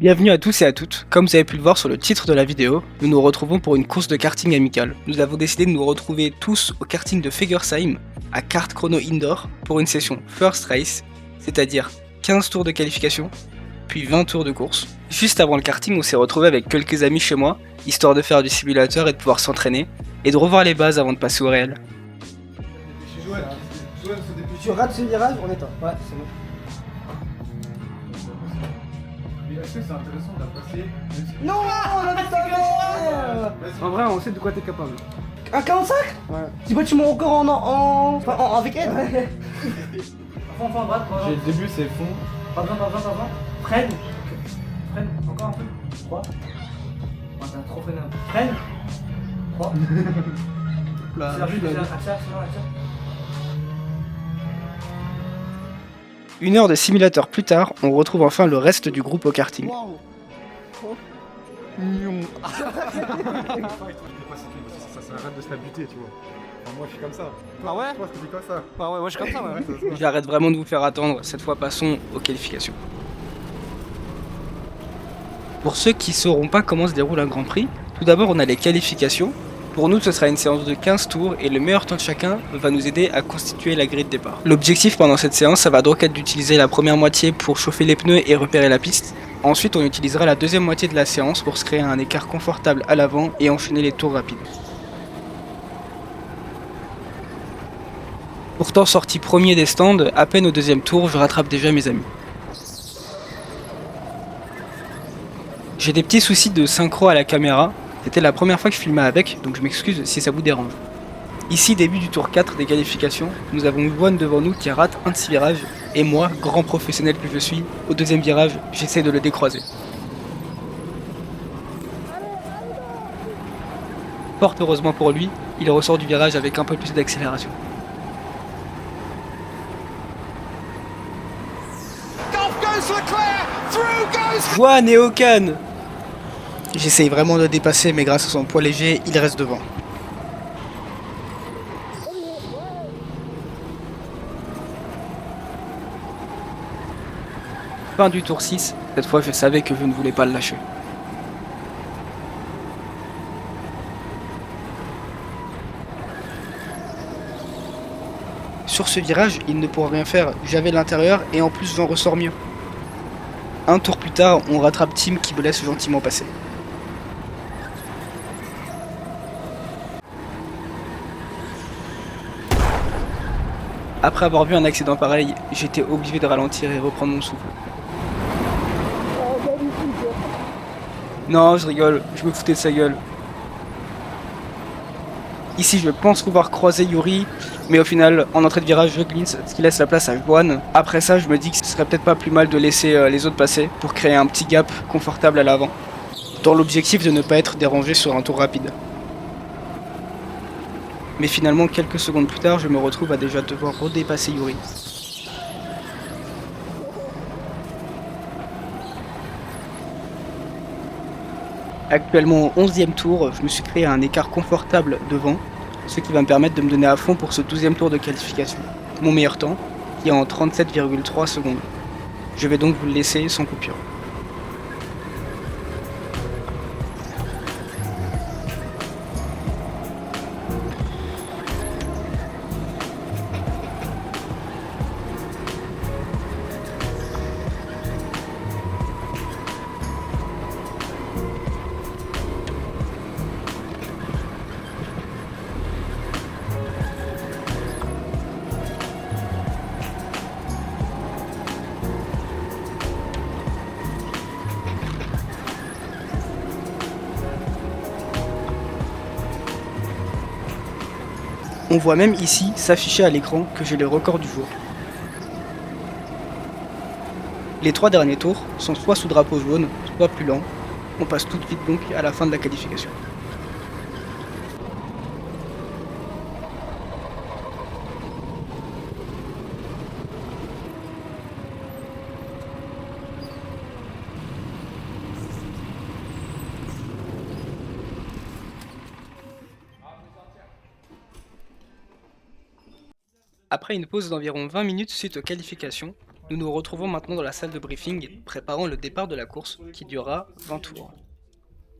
Bienvenue à tous et à toutes. Comme vous avez pu le voir sur le titre de la vidéo, nous nous retrouvons pour une course de karting amicale. Nous avons décidé de nous retrouver tous au karting de Fegersheim, à Kart Chrono Indoor, pour une session First Race, c'est-à-dire 15 tours de qualification, puis 20 tours de course. Juste avant le karting, on s'est retrouvé avec quelques amis chez moi, histoire de faire du simulateur et de pouvoir s'entraîner, et de revoir les bases avant de passer au réel. Tu rates ce virage, on éteint. Ouais, c'est bon. Mais est-ce que c'est intéressant de la passer Non, on a En vrai, on sait de quoi t'es capable. Un 45. Ouais. Tu bats mon record avec aide. Fond, à droite, J'ai le début, c'est fond. pas besoin. Freine. Freine, encore un peu. 3. Oh, t'as trop freiné un peu. Freine. 3. Accélère. Une heure de simulateur plus tard, on retrouve enfin le reste du groupe au karting. Waouh. Ça arrête de se la buter, tu vois. Enfin, moi, je suis comme ça. Ah ouais. Toi, je te dis comme ça. Bah ouais, moi je suis comme ça, ouais. J'arrête vraiment de vous faire attendre, cette fois passons aux qualifications. Pour ceux qui ne sauront pas comment se déroule un Grand Prix, tout d'abord on a les qualifications. Pour nous ce sera une séance de 15 tours et le meilleur temps de chacun va nous aider à constituer la grille de départ. L'objectif pendant cette séance ça va donc être d'utiliser la première moitié pour chauffer les pneus et repérer la piste. Ensuite on utilisera la deuxième moitié de la séance pour se créer un écart confortable à l'avant et enchaîner les tours rapides. Pourtant sorti premier des stands, à peine au deuxième tour, je rattrape déjà mes amis. J'ai des petits soucis de synchro à la caméra, c'était la première fois que je filmais avec, donc je m'excuse si ça vous dérange. Ici, début du tour 4 des qualifications, nous avons Yuan devant nous qui rate un de ses virages, et moi, grand professionnel que je suis, au deuxième virage, j'essaie de le décroiser. Fort heureusement pour lui, il ressort du virage avec un peu plus d'accélération. Juan et Okan! J'essaye vraiment de le dépasser, mais grâce à son poids léger, il reste devant. Fin du tour 6, cette fois je savais que je ne voulais pas le lâcher. Sur ce virage, il ne pourra rien faire, j'avais l'intérieur et en plus j'en ressors mieux. Un tour plus tard, on rattrape Tim qui me laisse gentiment passer. Après avoir vu un accident pareil, j'étais obligé de ralentir et reprendre mon souffle. Non, je rigole, je me foutais de sa gueule. Ici, je pense pouvoir croiser Yuri, mais au final, en entrée de virage, je glisse, ce qui laisse la place à Juan. Après ça, je me dis que ce serait peut-être pas plus mal de laisser les autres passer pour créer un petit gap confortable à l'avant, dans l'objectif de ne pas être dérangé sur un tour rapide. Mais finalement, quelques secondes plus tard, je me retrouve à déjà devoir redépasser Yuri. Actuellement au 11e tour, je me suis créé un écart confortable devant, ce qui va me permettre de me donner à fond pour ce 12e tour de qualification. Mon meilleur temps, qui est en 37,3 secondes. Je vais donc vous le laisser sans coupure. On voit même ici s'afficher à l'écran que j'ai le record du jour. Les 3 derniers tours sont soit sous drapeau jaune, soit plus lents. On passe tout de suite donc à la fin de la qualification. Après une pause d'environ 20 minutes suite aux qualifications, Nous nous retrouvons maintenant dans la salle de briefing, préparant le départ de la course, qui durera 20 tours.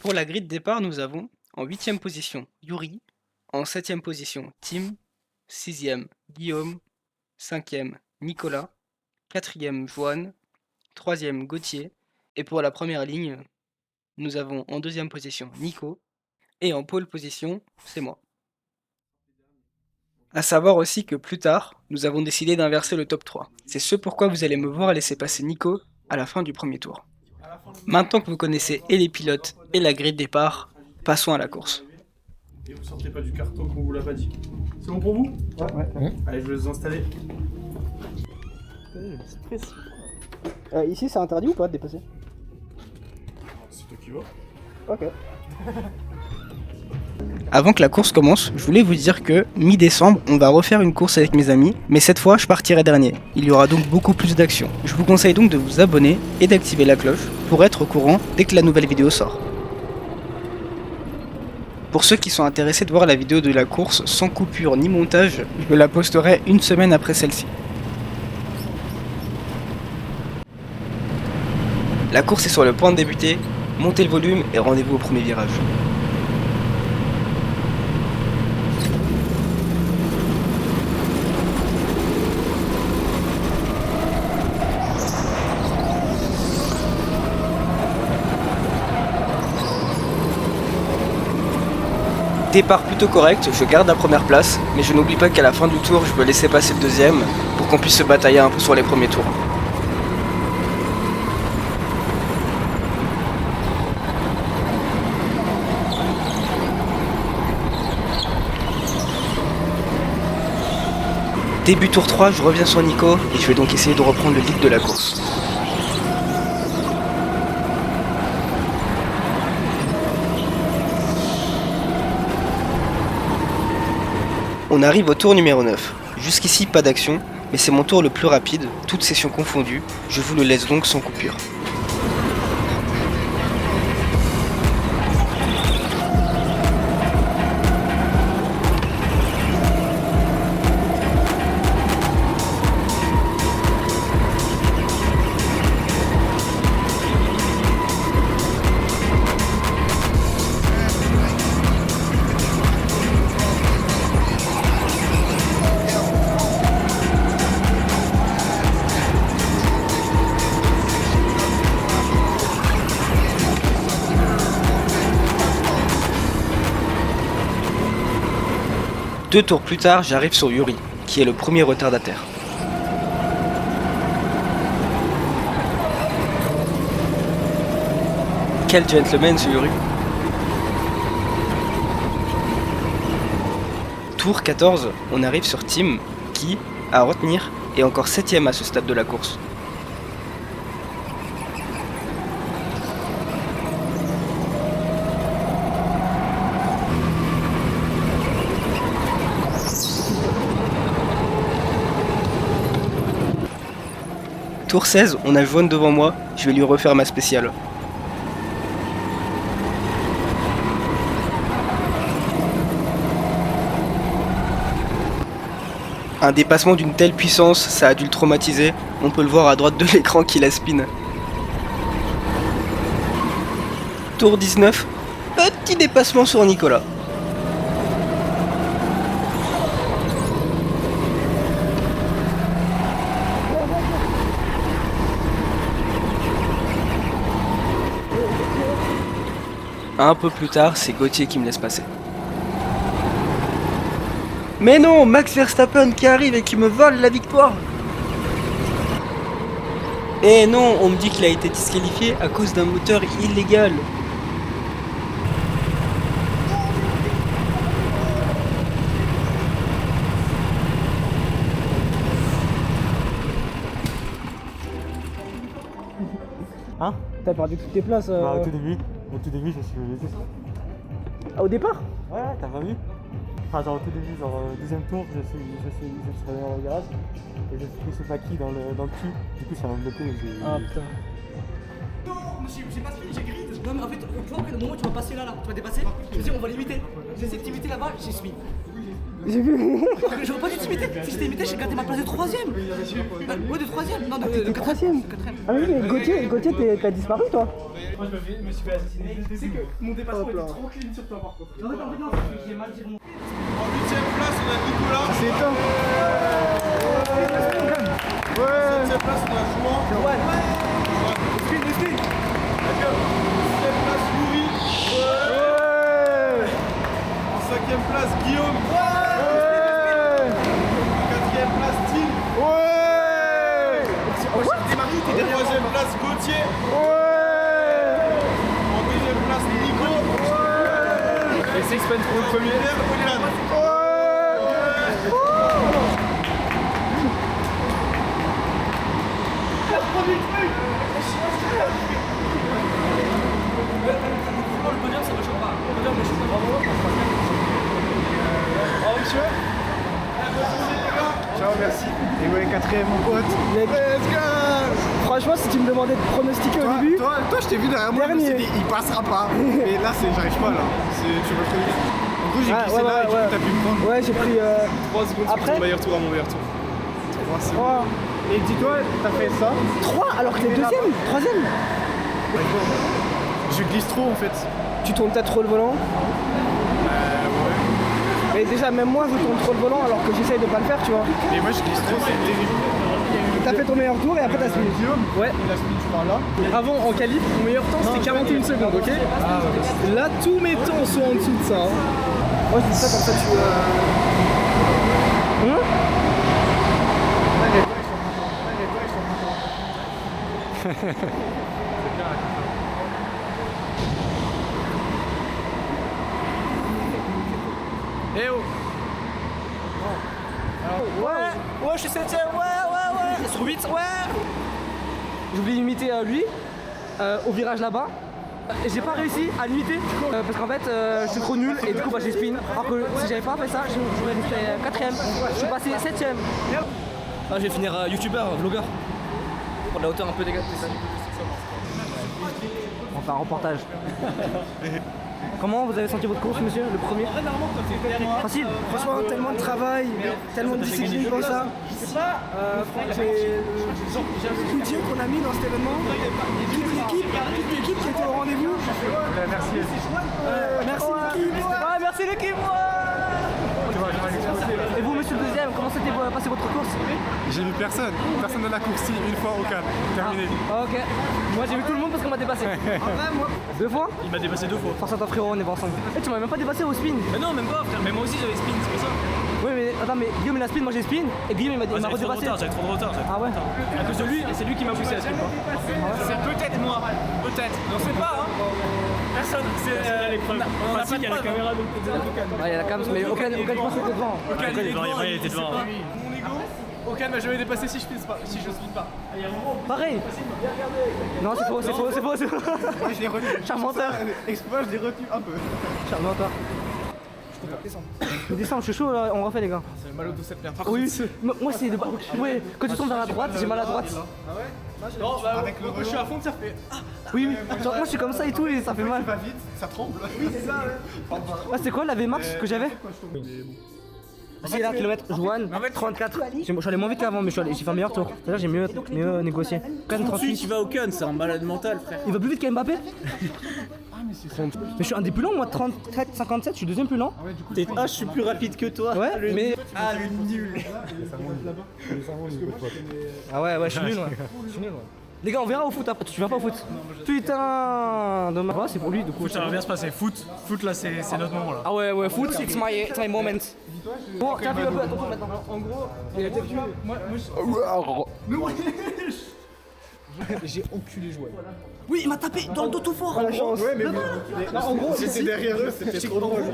Pour la grille de départ, nous avons en 8ème position Yuri, en 7ème position Tim, 6ème Guillaume, 5ème Nicolas, 4ème Joanne, 3ème Gauthier, et pour la première ligne, nous avons en 2ème position Nico, et en pole position, c'est moi. A savoir aussi que plus tard, nous avons décidé d'inverser le top 3. C'est ce pourquoi vous allez me voir laisser passer Nico à la fin du premier tour. Maintenant que vous connaissez et les pilotes et la grille de départ, passons à la course. Et vous sortez pas du carton qu'on vous l'a pas dit. C'est bon pour vous? Ouais. Allez, je vais les installer. Ici, c'est interdit ou pas de dépasser? C'est toi qui vas. Ok. Avant que la course commence, je voulais vous dire que mi-décembre, on va refaire une course avec mes amis, mais cette fois, je partirai dernier. Il y aura donc beaucoup plus d'action. Je vous conseille donc de vous abonner et d'activer la cloche pour être au courant dès que la nouvelle vidéo sort. Pour ceux qui sont intéressés de voir la vidéo de la course sans coupure ni montage, je la posterai une semaine après celle-ci. La course est sur le point de débuter, montez le volume et rendez-vous au premier virage. Départ plutôt correct, je garde la première place, mais je n'oublie pas qu'à la fin du tour, je veux laisser passer le deuxième pour qu'on puisse se batailler un peu sur les premiers tours. Début tour 3, je reviens sur Nico et je vais donc essayer de reprendre le lead de la course. On arrive au tour numéro 9. Jusqu'ici, pas d'action, mais c'est mon tour le plus rapide, toutes sessions confondues, je vous le laisse donc sans coupure. Deux tours plus tard, j'arrive sur Yuri, qui est le premier retardataire. Quel gentleman ce Yuri! Tour 14, on arrive sur Tim, qui, à retenir, est encore 7ème à ce stade de la course. Tour 16, on a Joanne devant moi, je vais lui refaire ma spéciale. Un dépassement d'une telle puissance, ça a dû le traumatiser, on peut le voir à droite de l'écran qui la spin. Tour 19, petit dépassement sur Nicolas. Un peu plus tard, c'est Gauthier qui me laisse passer. Mais non, Max Verstappen qui arrive et qui me vole la victoire. Eh non, on me dit qu'il a été disqualifié à cause d'un moteur illégal. Hein? T'as perdu toutes tes places Bah, au tout début, je suis blessé. Ah, au départ? Ouais, t'as pas vu? Enfin, genre au tout début, genre deuxième tour, je suis allé dans le garage et je suis pris ce paquet dans le cul. Du coup, ça m'a bloqué. Ah putain. Non, j'ai pas speed, j'ai grid. Non, mais en fait, tu vois, après le moment où tu vas passer là, tu vas dépasser, je me dis, on va limiter. J'ai essayé de limiter là-bas, j'ai speed. J'ai vu. J'aurais pas dû te speed. imité, si je t'ai imité, j'ai gardé ma place de 3ème. Ouais, de 3ème, non, de 4ème. Ah oui, mais Gauthier, t'as disparu toi? Moi je me suis fait assassiner. Tu sais que mon dépassement était trop clean sur toi par contre. Non, j'ai mal dit mon. En 8ème place, on a Nicolas. C'est éteint. Ouais. 7ème place, on a Jouan. Ouais. D'accord. 6ème place, Louis. En 5ème place, Guillaume. En 4ème place, Tim. En 3ème place, Gauthier. En 2ème place, Nico. Et Sixpence pour le premier. Le podium ça me choque pas. Le podium me choque pas. Oh monsieur. Ciao, merci. Et ouais, 4ème mon pote. Mec, Let's go. franchement, si tu me demandais de pronostiquer au début, Toi, je t'ai vu derrière moi, je me suis Dernier. dit, il passera pas. Et là, j'arrive pas là. Tu veux trop vite. En gros, j'ai Ah, glissé ouais, là et ouais, du coup, ouais. t'as pu me prendre. ouais, j'ai pris 3 secondes Après sur ton meilleur tour à mon meilleur tour. 3 secondes. 3. Et dis-toi, t'as fait ça. 3 alors que t'es deuxième, troisième. Je glisse trop en fait. Tu tournes peut-être trop le volant. Ouais. Et déjà, même moi, je tourne trop le volant alors que j'essaye de pas le faire, tu vois. Et moi, je glisse trop, c'est terrible. T'as fait ton meilleur tour et après t'as spin. Ouais. Il a spin, je parle là. Avant en qualif, mon meilleur temps c'était 41 secondes, ok. Là tous mes temps sont en dessous de ça. Hein. Moi, je dis ça comme ça, tu. Eh oh. Ouais, je suis 7ème, ouais. Sur 8, ouais. J'ai oublié d'imiter lui au virage là-bas. Et j'ai pas réussi à l'imiter parce qu'en fait je suis trop nul et du coup bah, j'ai spin. Alors que si j'avais pas fait ça, j'aurais resté 4ème. Je suis passé 7ème. Ah, je vais finir youtubeur, vlogueur. Pour de la hauteur un peu dégagée. On va faire un reportage. Comment vous avez senti votre course, monsieur, le premier? Facile. Franchement, tellement de travail, tellement de discipline pour ça. C'est le budget qu'on a mis dans cet événement. Toute l'équipe qui était au rendez-vous. Merci. Merci l'équipe. Ouais, merci l'équipe, Et vous, monsieur le deuxième, comment s'était passé votre course? J'ai vu personne. Personne ne l'a coursi une fois au calme. Terminé. Ok. Moi j'ai vu tout le monde parce qu'on m'a dépassé. Moi, 2 fois? Il m'a dépassé 2 fois. Force à toi frérot, on est pas ensemble. Et tu m'as même pas dépassé au spin. Mais non, même pas frère, mais moi aussi j'avais spin, c'est pour ça. Oui mais attends, mais Guillaume il a spin, moi j'ai spin. Et Guillaume il m'a J'avais trop de redépassé. retard, j'avais trop de retard. Ah ouais? À cause de lui, et c'est lui qui m'a poussé à spin. C'est peut-être moi, peut-être. On sait pas hein. Personne, c'est l'épreuve. On a pas de la caméra donc Ouais, il y a la cam, mais aucun je pense que c'était devant. il était devant. Mon ego, aucun m'a jamais dépassé si je spin pas. Pareil. Non, c'est faux, c'est faux, c'est faux, c'est faux. Moi, je l'ai retenu. Charmenteur. Exprès, je l'ai retenu un peu. Charmenteur. Je descends, je suis chaud là, on refait les gars. C'est mal au dos cette merde. Oui, moi c'est de. Ouais, quand tu tombes vers la droite, j'ai mal à droite. Non, bah, avec le je suis à fond, ça fait. Oui, oui. Genre, moi je suis comme ça et tout et ça fait mal. Pas vite, ça tremble. Oui, c'est ça, ouais. Ah, c'était quoi la VMAX que j'avais? C'est là, kilomètre, Joanne, 34. Je suis allé moins vite qu'avant, mais j'ai fait un meilleur tour. C'est-à-dire j'ai mieux négocié. Quand même 38. Tu vas au Cannes, c'est un malade mental frère. Il va plus vite qu'Mbappé? Mais je suis un des plus lents, moi, 33, 57, je suis deuxième plus lent. Ah, je suis plus rapide que toi. Ouais, mais. Ah, le nul. Ah ouais, je suis nul, ouais. Je suis nul, ouais. Les gars, on verra au foot après, tu viens pas au foot? Putain, dommage. Ouais, c'est pour lui, du coup. Ça va bien se passer. Foot là, c'est notre moment là. Ah ouais, foot, it's my moment. Bon, tiens, fais un peu attention maintenant. En gros, Il a été tué. J'ai enculé joueur. Oui, il m'a tapé dans le dos tout fort. La chance. ouais, mais en gros, c'était derrière eux, c'était trop drôle.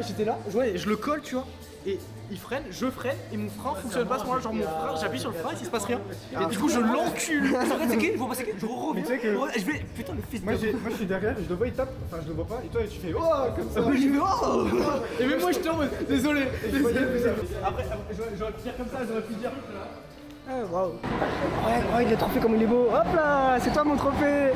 J'étais là, je le colle, tu vois, et il freine, je freine, et mon frein fonctionne pas à ce moment-là, genre mon frein, j'appuie sur le frein et il se passe rien. Et du coup, je l'encule. C'est qui? Je vois pas c'est qui? Je reviens. Mais tu sais que- Je vais. Putain, le fils de. Moi, je suis derrière, je le vois, il tape. Enfin, je le vois pas, et toi, tu fais oh comme ça. Je vais. Oh. Et même moi, je tombe, désolé. Après, j'aurais pu dire comme ça, j'aurais pu dire. Ouais, il a le trophée comme il est beau. Hop là, c'est toi mon trophée.